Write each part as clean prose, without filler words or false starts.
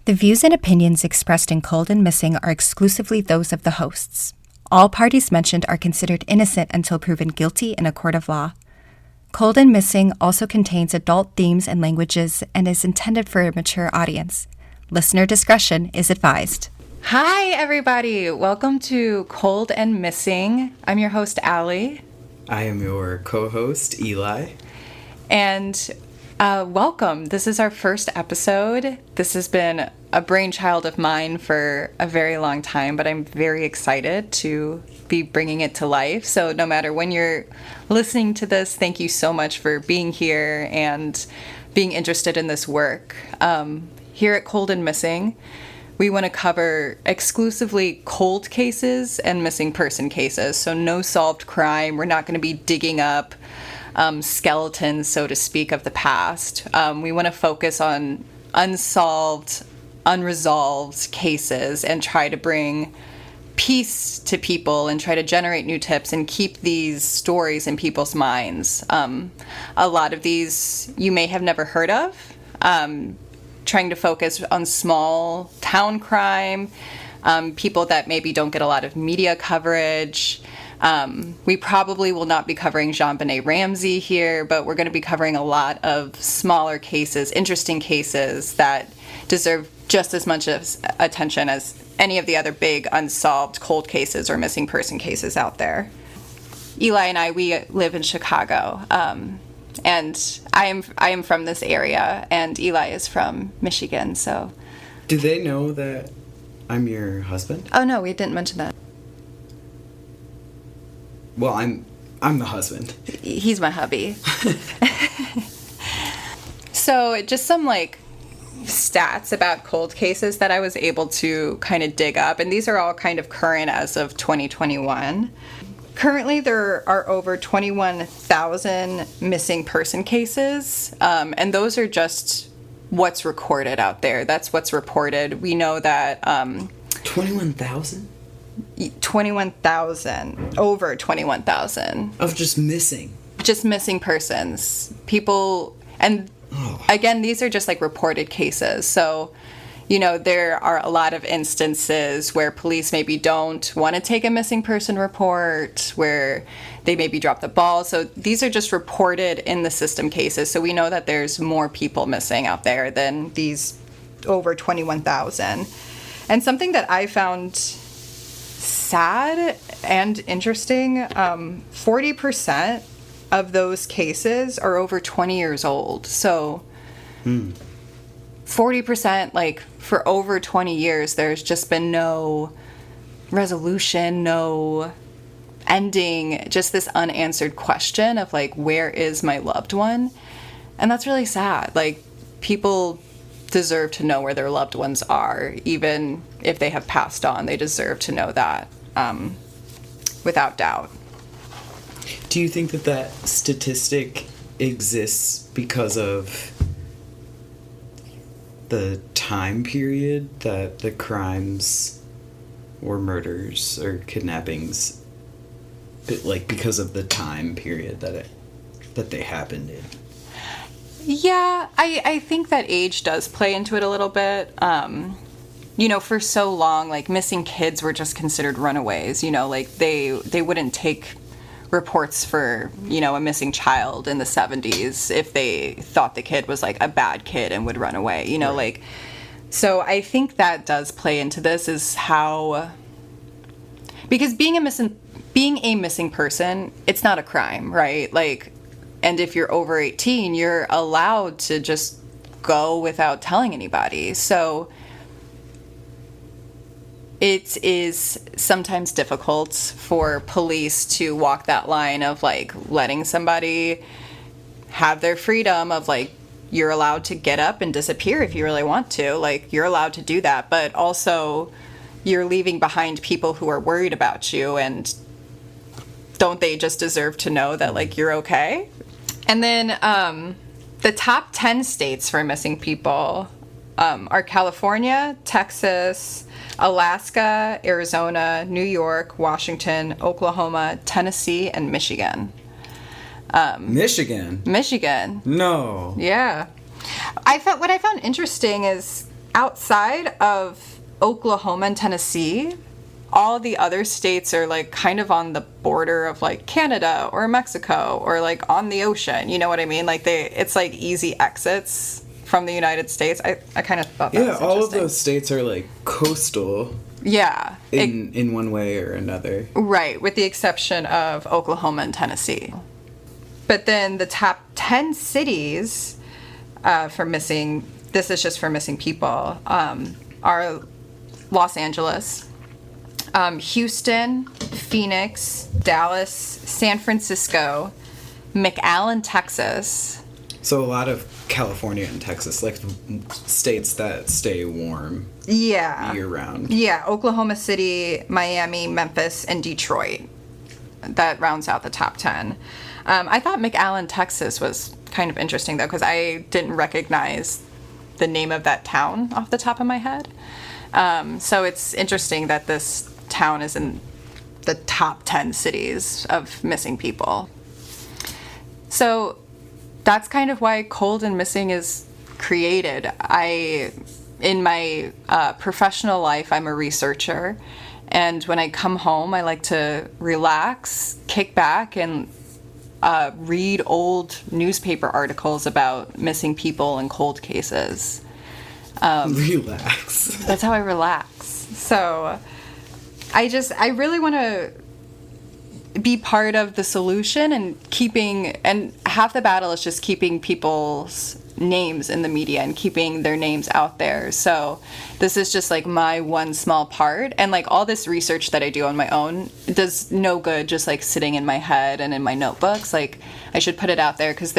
The views and opinions expressed in Cold and Missing are exclusively those of the hosts. All parties mentioned are considered innocent until proven guilty in a court of law. Cold and Missing also contains adult themes and languages and is intended for a mature audience. Listener discretion is advised. Hi, everybody. Welcome to Cold and Missing. I'm your host, Ali. I am your co-host, Eli. And welcome. This is our first episode. This has been a brainchild of mine for a very long time, but I'm very excited to be bringing it to life. So no matter when you're listening to this, thank you so much for being here and being interested in this work. Here at Cold and Missing, we want to cover exclusively cold cases and missing person cases. So no solved crime. We're not going to be digging up skeletons, so to speak, of the past. We want to focus on unsolved, unresolved cases and try to bring peace to people and try to generate new tips and keep these stories in people's minds. A lot of these you may have never heard of. Trying to focus on small town crime, people that maybe don't get a lot of media coverage. We probably will not be covering JonBenet Ramsey here, but we're going to be covering a lot of smaller cases, interesting cases that deserve just as much attention as any of the other big unsolved cold cases or missing person cases out there. Eli and I, we live in Chicago, and I am from this area, and Eli is from Michigan, so. Do they know that I'm your husband? Oh, no, we didn't mention that. Well, I'm the husband. He's my hubby. So just some stats about cold cases that I was able to kind of dig up, and these are all kind of current as of 2021. Currently, there are over 21,000 missing person cases, and those are just what's recorded out there. That's what's reported. We know that 21,000? 21,000, over 21,000. Of just missing? Just missing persons. People, and again, these are just reported cases. So, there are a lot of instances where police maybe don't want to take a missing person report, where they maybe drop the ball. So these are just reported in the system cases. So we know that there's more people missing out there than these over 21,000. And something that I found sad and interesting, 40% of those cases are over 20 years old. So 40%, for over 20 years, there's just been no resolution, no ending, just this unanswered question of where is my loved one? And that's really sad. People deserve to know where their loved ones are, even if they have passed on. They deserve to know that, without doubt. Do you think that statistic exists because of the time period that the crimes or murders or kidnappings, because of the time period that they happened in? Yeah, I think that age does play into it a little bit. For so long, missing kids were just considered runaways. They wouldn't take reports for, a missing child in the 70s if they thought the kid was a bad kid and would run away, Right. So I think that does play into this, is how, because being a missing person, it's not a crime, right? And if you're over 18, you're allowed to just go without telling anybody. So it is sometimes difficult for police to walk that line of letting somebody have their freedom of you're allowed to get up and disappear if you really want to. You're allowed to do that, but also you're leaving behind people who are worried about you, and don't they just deserve to know that you're okay? And then the top 10 states for missing people are California, Texas, Alaska, Arizona, New York, Washington, Oklahoma, Tennessee, and Michigan. Michigan? Michigan. No. Yeah. What I found interesting is outside of Oklahoma and Tennessee, all the other states are like kind of on the border of like Canada or Mexico or like on the ocean. You know what I mean? Like it's like easy exits from the United States. I kind of thought that was interesting. All of those states are like coastal. Yeah. In one way or another. Right, with the exception of Oklahoma and Tennessee. But then the top 10 cities for missing, this is just for missing people, are Los Angeles, Houston, Phoenix, Dallas, San Francisco, McAllen, Texas. So a lot of California and Texas, like states that stay warm year-round. Yeah, Oklahoma City, Miami, Memphis, and Detroit. That rounds out the top 10. I thought McAllen, Texas was kind of interesting, though, because I didn't recognize the name of that town off the top of my head. So it's interesting that this town is in the top 10 cities of missing people. So that's kind of why Cold and Missing is created. In my professional life, I'm a researcher. And when I come home, I like to relax, kick back, and read old newspaper articles about missing people and cold cases. Relax. That's how I relax. So I really want to be part of the solution and half the battle is just keeping people's names in the media and keeping their names out there. So this is just like my one small part, and like all this research that I do on my own does no good just like sitting in my head and in my notebooks. Like I should put it out there because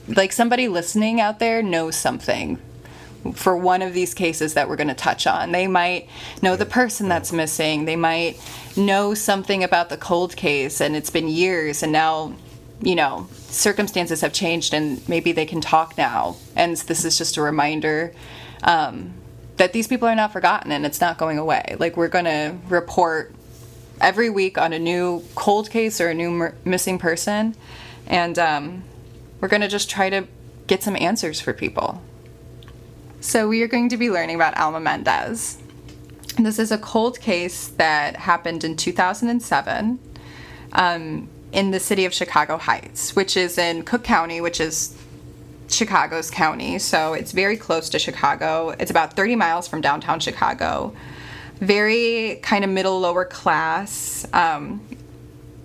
like somebody listening out there knows something for one of these cases that we're going to touch on. They might know the person that's missing. They might know something about the cold case, and it's been years, and now, circumstances have changed, and maybe they can talk now. And this is just a reminder that these people are not forgotten, and it's not going away. Like, we're going to report every week on a new cold case or a new missing person, and we're going to just try to get some answers for people. So we are going to be learning about Alma Mendez. This is a cold case that happened in 2007 in the city of Chicago Heights, which is in Cook County, which is Chicago's county. So it's very close to Chicago. It's about 30 miles from downtown Chicago. Very kind of middle, lower class.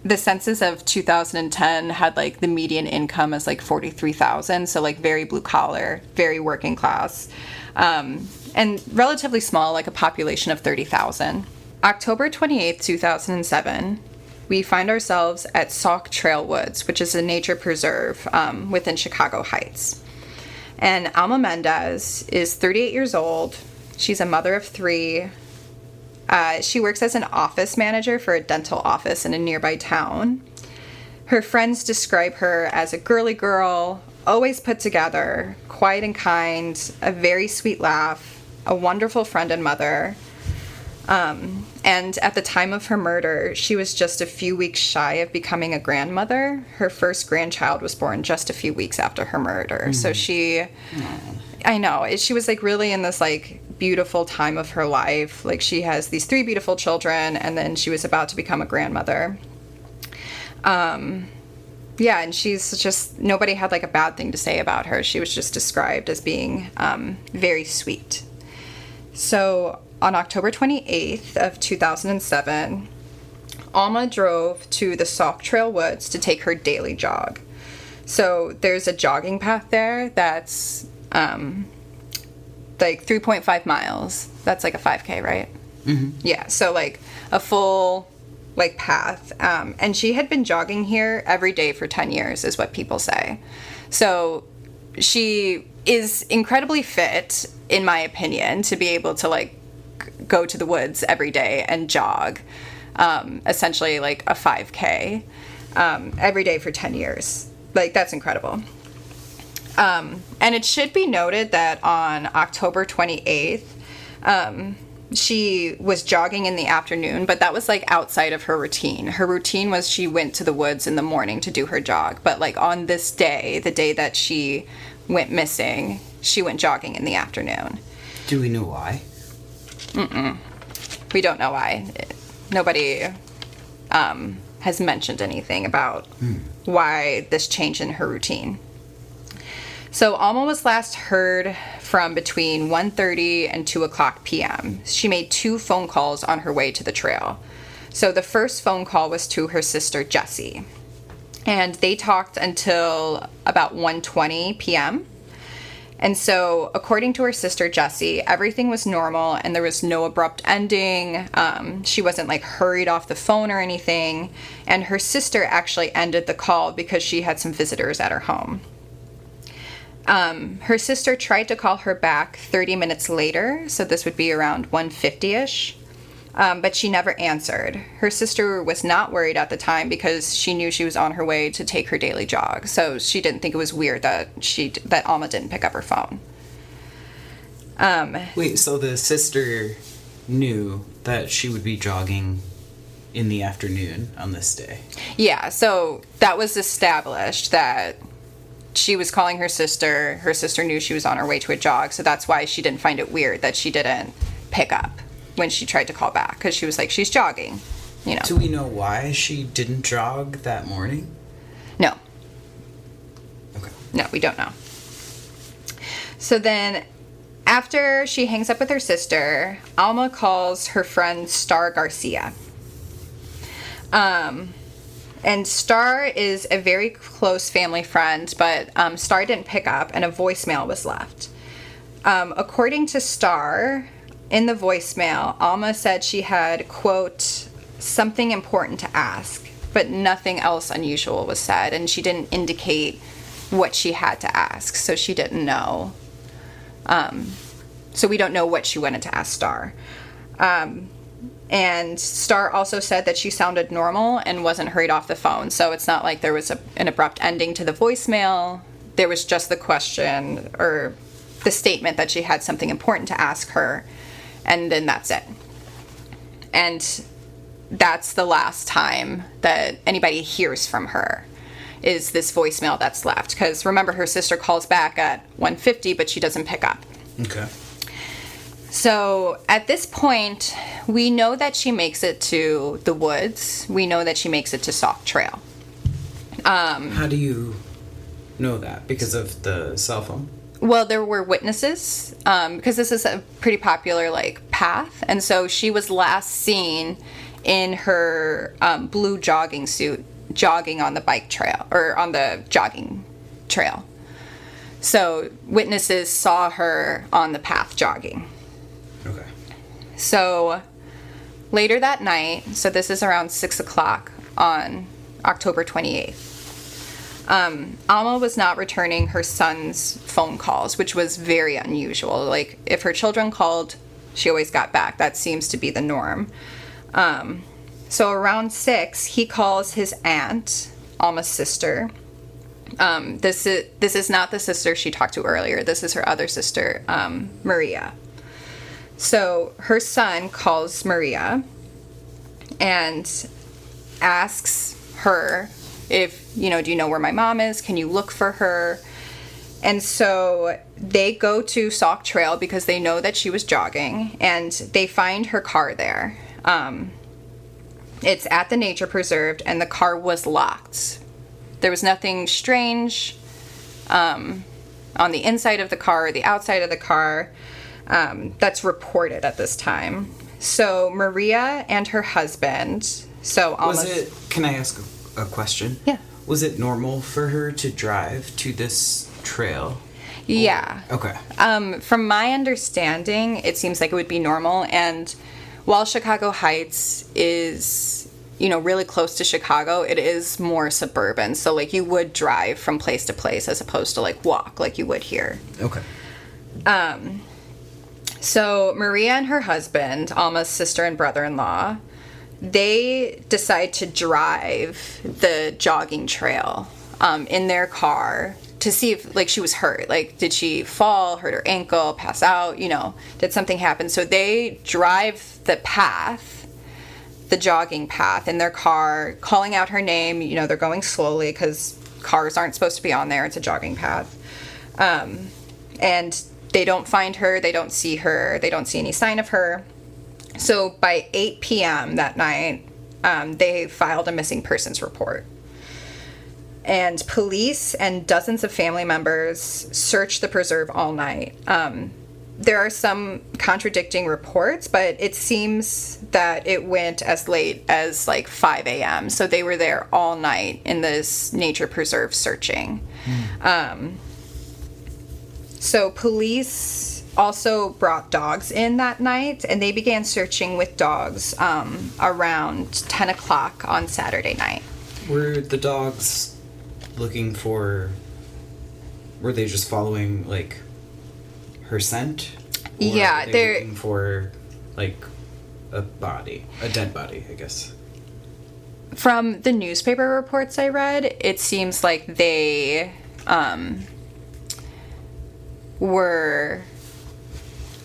The census of 2010 had like the median income as like $43,000, so like very blue collar, very working class, and relatively small, like a population of 30,000. October 28th, 2007, we find ourselves at Sauk Trail Woods, which is a nature preserve within Chicago Heights. And Alma Mendez is 38 years old. She's a mother of 3. She works as an office manager for a dental office in a nearby town. Her friends describe her as a girly girl, always put together, quiet and kind, a very sweet laugh, a wonderful friend and mother. And at the time of her murder, she was just a few weeks shy of becoming a grandmother. Her first grandchild was born just a few weeks after her murder. So she was like really in this like beautiful time of her life. Like she has these 3 beautiful children, and then she was about to become a grandmother. And she's just, nobody had like a bad thing to say about her. She was just described as being very sweet. So on October 28th of 2007, Alma drove to the Sauk Trail Woods to take her daily jog. So there's a jogging path there that's like 3.5 miles. That's like a 5K, right? Mm-hmm. Yeah, so like a full like path. And she had been jogging here every day for 10 years is what people say. So she is incredibly fit, in my opinion, to be able to like go to the woods every day and jog, essentially like a 5K every day for 10 years. Like, that's incredible. And it should be noted that on October 28th, she was jogging in the afternoon, but that was like outside of her routine. Her routine was she went to the woods in the morning to do her jog. But like on this day, the day that she went missing, she went jogging in the afternoon. Do we know why? We don't know why. Nobody has mentioned anything about why this change in her routine. So Alma was last heard from between 1:30 and 2 o'clock p.m. She made 2 phone calls on her way to the trail. So the first phone call was to her sister Jessie. And they talked until about 1:20 p.m. And so, according to her sister Jessie, everything was normal and there was no abrupt ending. She wasn't like hurried off the phone or anything. And her sister actually ended the call because she had some visitors at her home. Her sister tried to call her back 30 minutes later, so this would be around 1:50-ish, but she never answered. Her sister was not worried at the time because she knew she was on her way to take her daily jog, so she didn't think it was weird that Alma didn't pick up her phone. Wait, so the sister knew that she would be jogging in the afternoon on this day? Yeah, so that was established that she was calling her sister. Her sister knew she was on her way to a jog, so that's why she didn't find it weird that she didn't pick up when she tried to call back, because she was like, she's jogging, you know. Do we know why she didn't jog that morning? No. Okay. No, we don't know. So then, after she hangs up with her sister, Alma calls her friend Star Garcia. And Star is a very close family friend, but Star didn't pick up, and a voicemail was left. According to Star, in the voicemail, Alma said she had, quote, something important to ask, but nothing else unusual was said, and she didn't indicate what she had to ask, so she didn't know. So we don't know what she wanted to ask Star. And Star also said that she sounded normal and wasn't hurried off the phone. So it's not like there was an abrupt ending to the voicemail. There was just the question or the statement that she had something important to ask her. And then that's it. And that's the last time that anybody hears from her, is this voicemail that's left. Because remember, her sister calls back at 1:50, but she doesn't pick up. Okay. So at this point, we know that she makes it to the woods. We know that she makes it to Sauk Trail. How do you know that? Because of the cell phone? Well, there were witnesses, because this is a pretty popular, path. And so she was last seen in her blue jogging suit, jogging on the bike trail, or on the jogging trail. So witnesses saw her on the path jogging. Okay. So later that night, so this is around 6 o'clock on October 28th, Alma was not returning her son's phone calls, which was very unusual. Like, if her children called, she always got back. That seems to be the norm. So around 6, he calls his aunt, Alma's sister. This is not the sister she talked to earlier. This is her other sister, Maria. So her son calls Maria and asks her if, do you know where my mom is? Can you look for her? And so they go to Sauk Trail because they know that she was jogging, and they find her car there. It's at the nature preserve, and the car was locked. There was nothing strange on the inside of the car or the outside of the car. That's reported at this time. So Maria and her husband, Can I ask a question? Yeah. Was it normal for her to drive to this trail? Yeah. Okay. From my understanding, it seems like it would be normal. And while Chicago Heights is, really close to Chicago, it is more suburban. So, you would drive from place to place as opposed to, walk like you would here. Okay. So Maria and her husband, Alma's sister and brother-in-law, they decide to drive the jogging trail in their car to see if, she was hurt. Did she fall, hurt her ankle, pass out, did something happen? So they drive the path, the jogging path, in their car, calling out her name. They're going slowly because cars aren't supposed to be on there. It's a jogging path. And They don't find her. They don't see her. They don't see any sign of her. So by 8 p.m. that night, they filed a missing persons report. And police and dozens of family members searched the preserve all night. There are some contradicting reports, but it seems that it went as late as like 5 a.m. So they were there all night in this nature preserve searching. So police also brought dogs in that night, and they began searching with dogs around 10 o'clock on Saturday night. Were the dogs looking for... Were they just following, like, her scent? Or Yeah, were they they're looking for, like, a dead body, I guess. From the newspaper reports I read, it seems like they were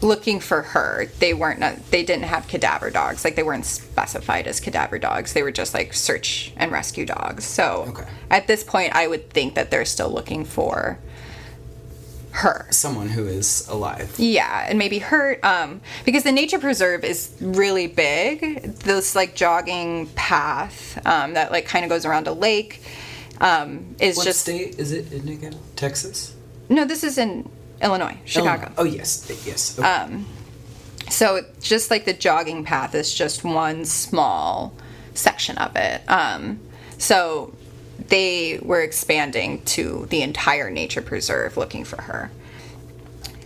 looking for her. They didn't have cadaver dogs. Like, they weren't specified as cadaver dogs. They were just like search and rescue dogs. So Okay. At this point, I would think that they're still looking for her. Someone who is alive. Yeah, and maybe hurt, because the nature preserve is really big. This like jogging path that like kind of goes around a lake is What just. state is it in again? Texas? No, this is in Illinois, Chicago. Oh, yes. Okay. So just like the jogging path is just one small section of it. So they were expanding to the entire nature preserve looking for her.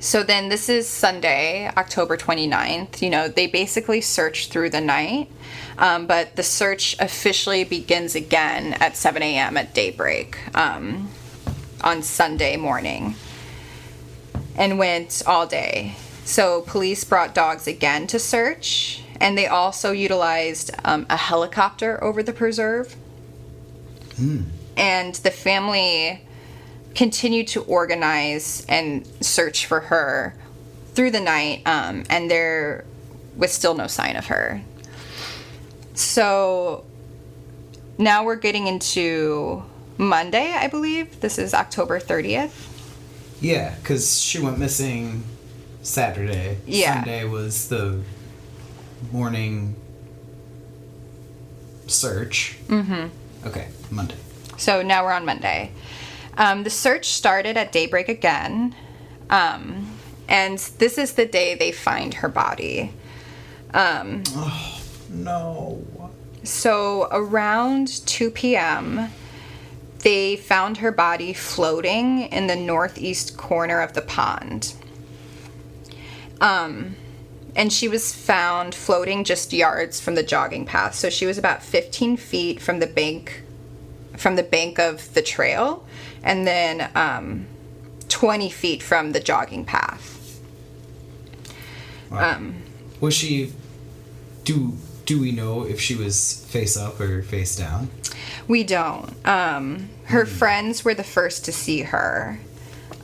So then this is Sunday, October 29th. You know, they basically searched through the night, but the search officially begins again at 7 a.m. at daybreak on Sunday morning and went all day. So police brought dogs again to search, and they also utilized a helicopter over the preserve. And the family continued to organize and search for her through the night, and there was still no sign of her. So now we're getting into Monday, I believe. This is October 30th. Yeah, because she went missing Saturday. Yeah. Sunday was the morning search. Okay, Monday. So now we're on Monday. The search started at daybreak again, and this is the day they find her body. No. So around 2 p.m., they found her body floating in the northeast corner of the pond. And she was found floating just yards from the jogging path. So she was about 15 feet from the bank of the trail, and then 20 feet from the jogging path. Wow. Was she... Do we know if she was face up or face down? We don't. Her friends were the first to see her.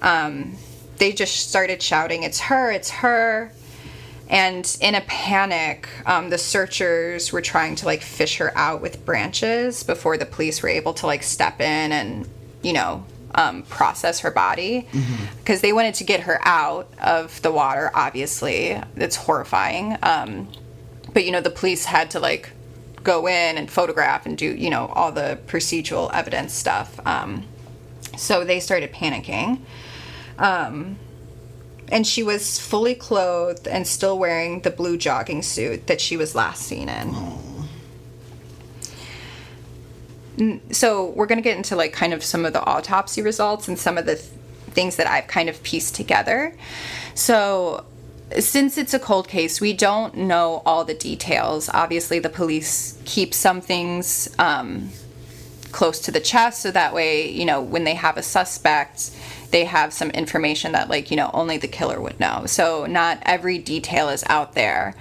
They just started shouting, "It's her, it's her." And in a panic, the searchers were trying to like fish her out with branches before the police were able to like step in and, process her body. Because they wanted to get her out of the water, obviously. It's horrifying. But, the police had to like go in and photograph and do, all the procedural evidence stuff. So they started panicking. And she was fully clothed and still wearing the blue jogging suit that she was last seen in. So we're going to get into like kind of some of the autopsy results and some of the things that I've kind of pieced together. So since it's a cold case, we don't know all the details. Obviously, the police keep some things close to the chest, so that way, when they have a suspect, they have some information that, like, only the killer would know. So not every detail is out there.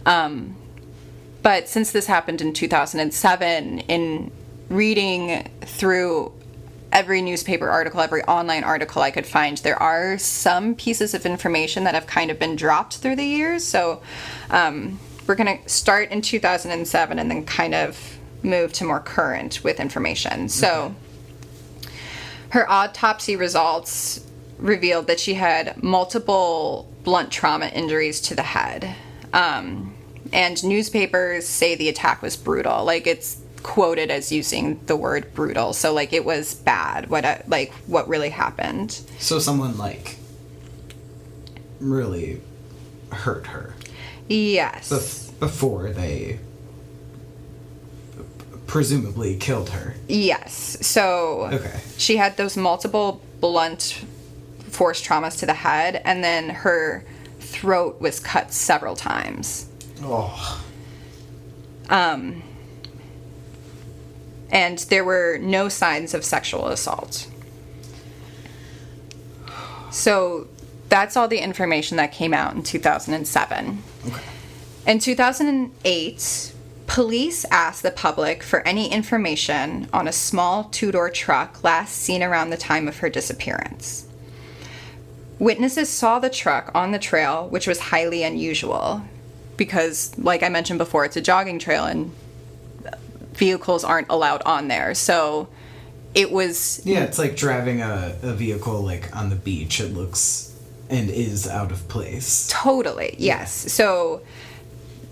But since this happened in 2007, in reading through every newspaper article, every online article I could find, there are some pieces of information that have kind of been dropped through the years. So we're going to start in 2007 and then kind of move to more current with information. So her autopsy results revealed that she had multiple blunt trauma injuries to the head. And newspapers say the attack was brutal. Like, it's quoted as using the word brutal. So, like, it was bad, what really happened. So someone, like, really hurt her. Yes. Before they presumably killed her. Yes. So okay. She had those multiple blunt force traumas to the head, and then her throat was cut several times. Oh. And there were no signs of sexual assault. So that's all the information that came out in 2007. Okay. In 2008, police asked the public for any information on a small two-door truck last seen around the time of her disappearance. Witnesses saw the truck on the trail, which was highly unusual because, like I mentioned before, it's a jogging trail and vehicles aren't allowed on there. So it was... Yeah, it's like driving a vehicle, like, on the beach. It looks and is out of place. Totally, yes. So...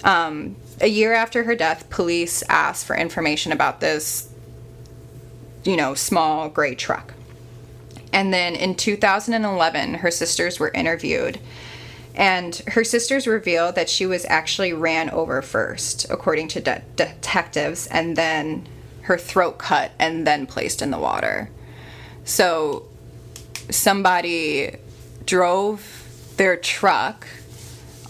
a year after her death, police asked for information about this, small gray truck. And then in 2011, her sisters were interviewed. And her sisters revealed that she was actually ran over first, according to detectives, and then her throat cut and then placed in the water. So somebody drove their truck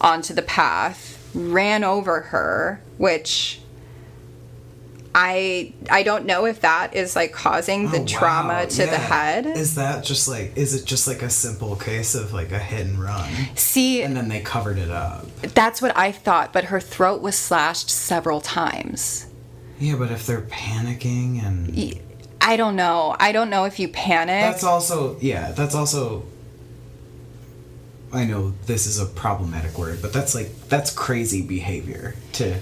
onto the path, ran over her, which I don't know if that is like causing the trauma to the head. Is it just like a simple case of like a hit and run? See, and then they covered it up. That's what I thought, but her throat was slashed several times. Yeah, but if they're panicking and I don't know if you panic. That's also I know this is a problematic word, but that's crazy behavior to...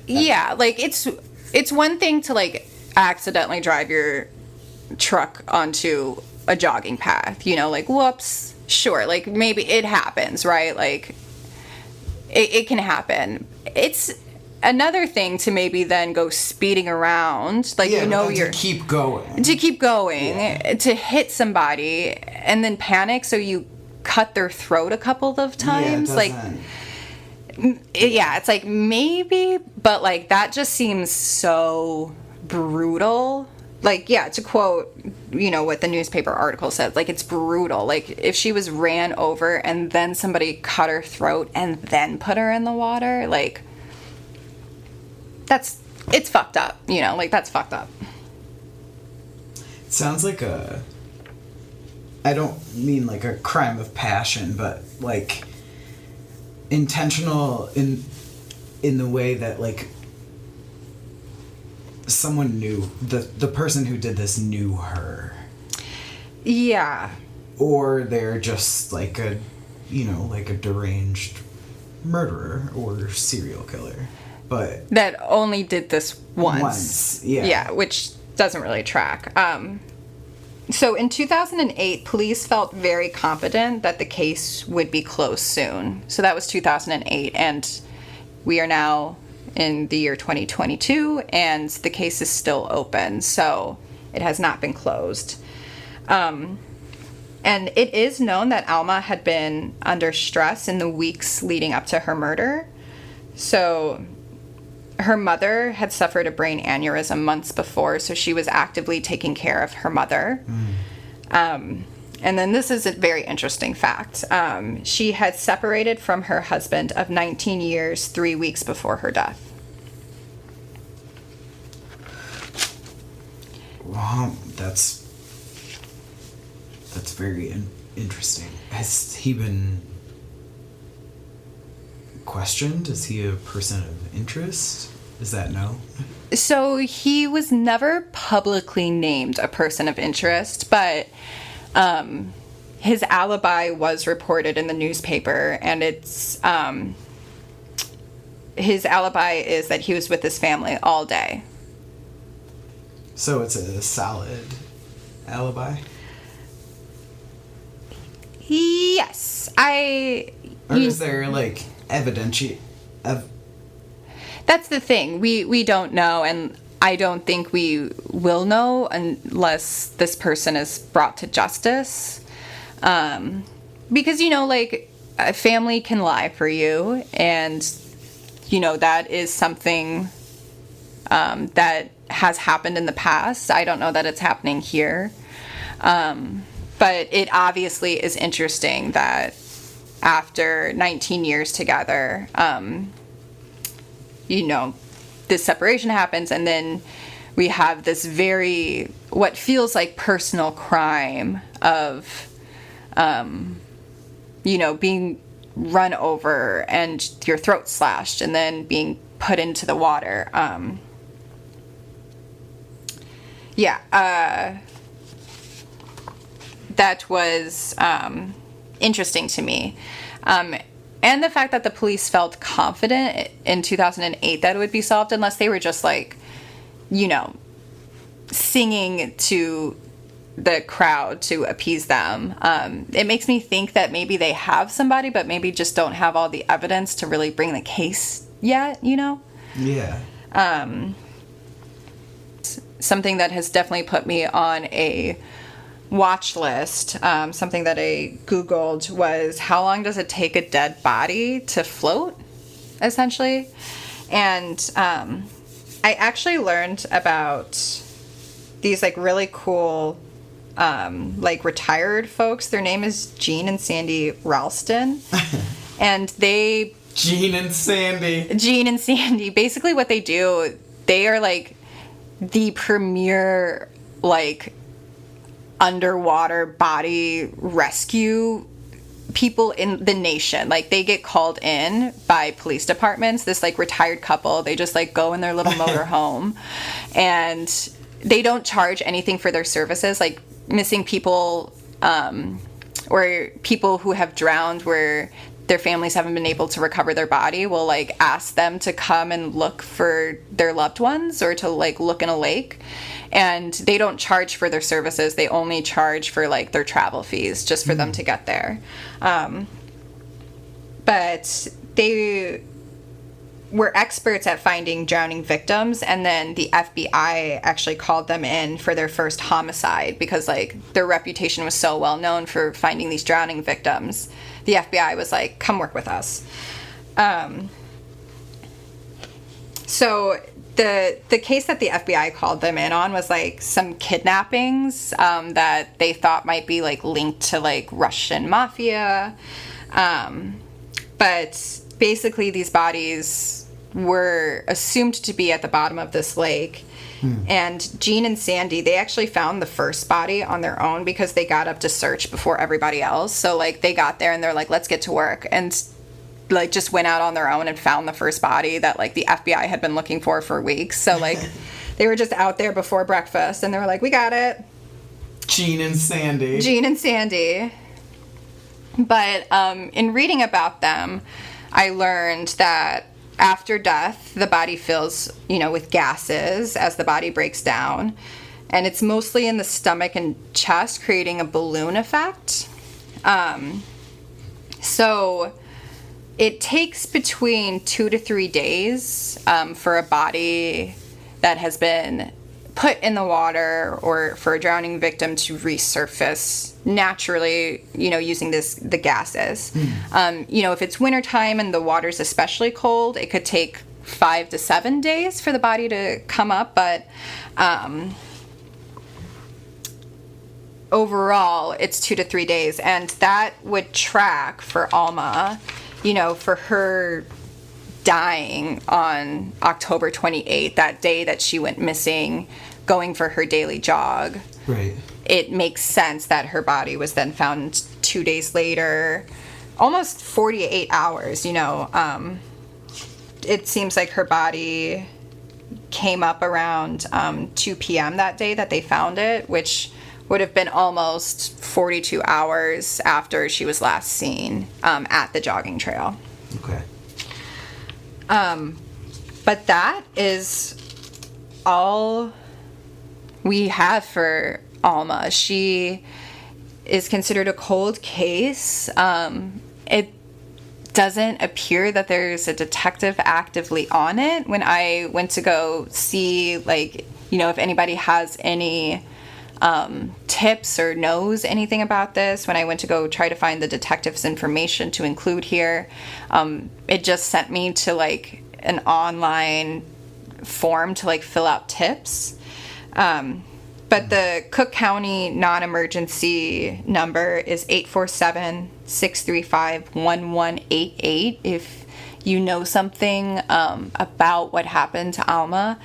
Yeah, like, it's one thing to, like, accidentally drive your truck onto a jogging path, like, whoops, sure, like, maybe it happens, right? Like, it can happen. It's another thing to maybe then go speeding around, like, to keep going. Yeah. To hit somebody, and then panic, so you cut their throat a couple of times, it's like maybe, but like that just seems so brutal. Like, yeah, to quote, what the newspaper article says, like, it's brutal. Like, if she was ran over and then somebody cut her throat and then put her in the water, like, it's fucked up, like, that's fucked up. It sounds like I don't mean like a crime of passion, but like intentional in the way that like someone knew the person who did this knew her. Yeah. Or they're just like a deranged murderer or serial killer. But that only did this once. Yeah. Yeah, which doesn't really track. So in 2008, police felt very confident that the case would be closed soon. So that was 2008, and we are now in the year 2022, and the case is still open. So it has not been closed. And it is known that Alma had been under stress in the weeks leading up to her murder. So her mother had suffered a brain aneurysm months before, so she was actively taking care of her mother. And then this is a very interesting fact. She had separated from her husband of 19 years 3 weeks before her death. Wow, that's very interesting. Has he been questioned? Is he a person of interest? Is that no? So he was never publicly named a person of interest, but his alibi was reported in the newspaper, and it's his alibi is that he was with his family all day. So it's a solid alibi? Yes. Or is there, like, That's the thing. We don't know, and I don't think we will know unless this person is brought to justice. Because, like, a family can lie for you, and, that is something that has happened in the past. I don't know that it's happening here. But it obviously is interesting that after 19 years together, this separation happens, and then we have this what feels like personal crime of, being run over and your throat slashed and then being put into the water. That was interesting to me. And the fact that the police felt confident in 2008 that it would be solved, unless they were just like, singing to the crowd to appease them. It makes me think that maybe they have somebody, but maybe just don't have all the evidence to really bring the case yet, Yeah. Something that has definitely put me on a watch list, something that I Googled was, how long does it take a dead body to float, essentially? And I actually learned about these, like, really cool, like, retired folks. Their name is Gene and Sandy Ralston. And they... Gene and Sandy. Basically what they do, they are, like, the premier, like, underwater body rescue people in the nation. Like, they get called in by police departments. This, like, retired couple, they just, like, go in their little motor home, and they don't charge anything for their services. Like, missing people, or people who have drowned where their families haven't been able to recover their body, will, like, ask them to come and look for their loved ones, or to, like, look in a lake. And they don't charge for their services. They only charge for, like, their travel fees just for them to get there. But they were experts at finding drowning victims, and then the FBI actually called them in for their first homicide because, like, their reputation was so well known for finding these drowning victims. The FBI was like, come work with us. So the case that the FBI called them in on was, like, some kidnappings that they thought might be, like, linked to, like, Russian mafia. But basically these bodies were assumed to be at the bottom of this lake. And Gene and Sandy, they actually found the first body on their own because they got up to search before everybody else. So, like, they got there and they're like, let's get to work. And, like, just went out on their own and found the first body that, like, the FBI had been looking for weeks. So, like, they were just out there before breakfast and they were like, we got it. Gene and Sandy. But in reading about them, I learned that after death, the body fills, with gases as the body breaks down. And it's mostly in the stomach and chest, creating a balloon effect. So it takes between 2 to 3 days for a body that has been put in the water, or for a drowning victim to resurface naturally, using the gases. If it's wintertime and the water's especially cold, it could take 5 to 7 days for the body to come up. But overall, it's 2 to 3 days. And that would track for Alma, for her dying on October 28th, that day that she went missing, going for her daily jog. Right. It makes sense that her body was then found 2 days later, almost 48 hours, It seems like her body came up around 2 p.m. that day that they found it, which would have been almost 42 hours after she was last seen at the jogging trail. Okay. But that is all we have for Alma. She is considered a cold case. It doesn't appear that there's a detective actively on it. When I went to go see, like, you know, if anybody has any tips or knows anything about this, when I went to go try to find the detective's information to include here, it just sent me to like an online form to like fill out tips. But the Cook County non-emergency number is 847-635-1188 if you know something about what happened to Alma.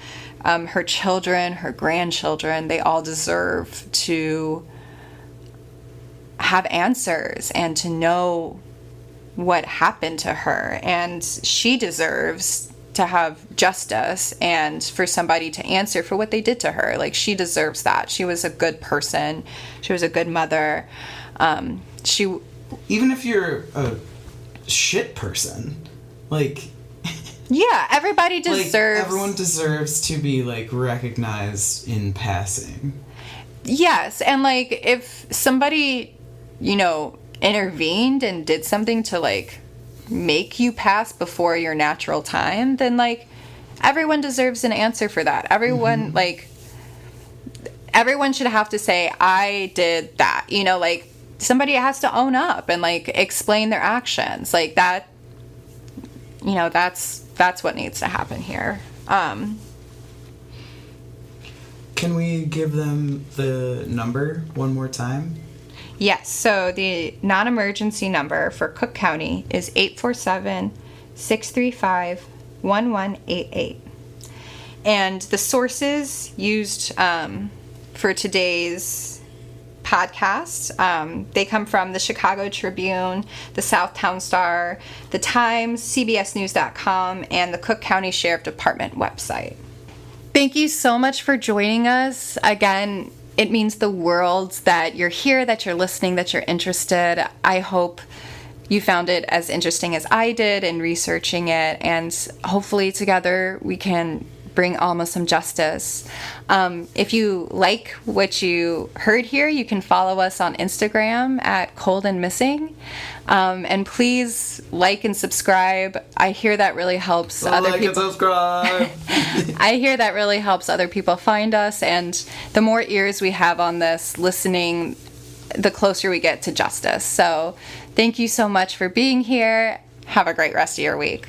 Her children, her grandchildren, they all deserve to have answers and to know what happened to her. And she deserves to have justice and for somebody to answer for what they did to her. Like, she deserves that. She was a good person. She was a good mother. Even if you're a shit person, like... Yeah, everybody deserves... Like, everyone deserves to be, like, recognized in passing. Yes, and, like, if somebody, you know, intervened and did something to, like, make you pass before your natural time, then, like, everyone deserves an answer for that. Everyone, like, everyone should have to say, I did that. You know, like, somebody has to own up and, like, explain their actions. Like, that, you know, that's what needs to happen here. Can we give them the number one more time? Yes, so the non-emergency number for Cook County is 847-635-1188. And the sources used for today's podcast, they come from the Chicago Tribune, the Southtown Star, the Times, CBSNews.com, and the Cook County Sheriff Department website. Thank you so much for joining us. Again, it means the world that you're here, that you're listening, that you're interested. I hope you found it as interesting as I did in researching it, and hopefully together we can bring Alma some justice. If you like what you heard here, you can follow us on Instagram at Cold and Missing. And please like and subscribe. I hear that really helps other people. Like and subscribe. I hear that really helps other people find us. And the more ears we have on this listening, the closer we get to justice. So thank you so much for being here. Have a great rest of your week.